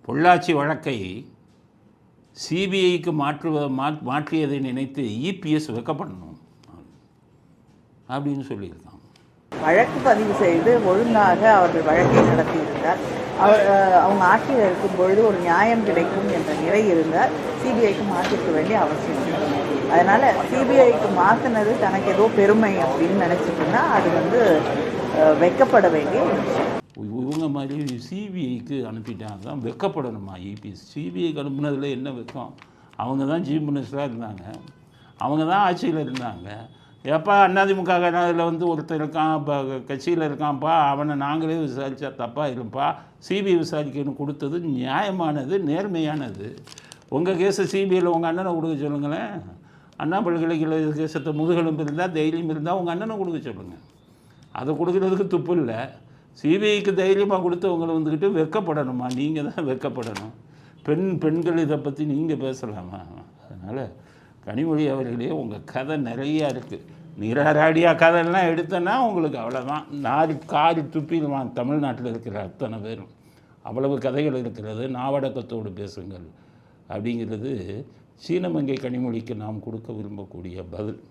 பொள்ளாச்சி வழக்கை சிபிஐக்கு மாற்றியதை நினைத்து இபிஎஸ் வெக்கப்படணும் அப்படின்னு சொல்லியிருக்காங்க. வழக்கு பதிவு செய்து ஒழுங்காக அவர்கள் வழக்கை நடத்தியிருந்தார். அவங்க ஆட்சியில் இருக்கும் பொழுது ஒரு நியாயம் கிடைக்கும் என்ற நிலை இருந்தால் சிபிஐக்கு மாற்றிருக்க வேண்டிய அவசியம் இல்லை. அதனால் சிபிஐக்கு மாற்றினது தனக்கு ஏதோ பெருமை அப்படின்னு நினச்சிட்டுன்னா அது வெக்கப்பட வேண்டிய விஷயம். இவங்க மாதிரி சிபிஐக்கு அனுப்பிட்டாங்க தான் வெக்கப்படணுமா இபிஎஸ்? சிபிஐக்கு அனுப்புனதில் என்ன வெக்கம்? அவங்க தான் சீஃப் மினிஸ்டராக இருந்தாங்க, அவங்க தான் ஆட்சியில் இருந்தாங்க. எப்போ அதிமுக அதில் ஒருத்தர் இருக்கான், இப்போ கட்சியில் இருக்கான்ப்பா, அவனை நாங்களே விசாரித்தா தப்பாக இருப்பா, சிபிஐ விசாரிக்கணும் கொடுத்தது நியாயமானது, நேர்மையானது. உங்கள் கேஸை சிபிஐயில் உங்கள் அண்ணனை கொடுக்க சொல்லுங்களேன். அண்ணா பல்கலைக்கழக கேசத்தை முதுகெலும்பு இருந்தால் தைரியம் இருந்தால் உங்கள் அண்ணனை கொடுக்க சொல்லுங்கள். அதை கொடுக்குறதுக்கு துப்பு இல்லை. சிபிஐக்கு தைரியமாக கொடுத்தவங்களை வெக்கப்படணுமா? நீங்கள் தான் வெக்கப்படணும். பெண்கள் இதை பற்றி நீங்கள் பேசலாமா? அதனால் கனிமொழி அவர்களே, உங்கள் கதை நிறையா இருக்குது. நிராராடியா கதையெல்லாம் எடுத்தேன்னா உங்களுக்கு அவ்வளோதான். காரி துப்பிடுவான் தமிழ்நாட்டில் இருக்கிற அத்தனை பேரும். அவ்வளவு கதைகள் இருக்கிறது. நாவடக்கத்தோடு பேசுங்கள் அப்படிங்கிறது சீனமங்கை கனிமொழிக்கு நாம் கொடுக்க விரும்பக்கூடிய பதில்.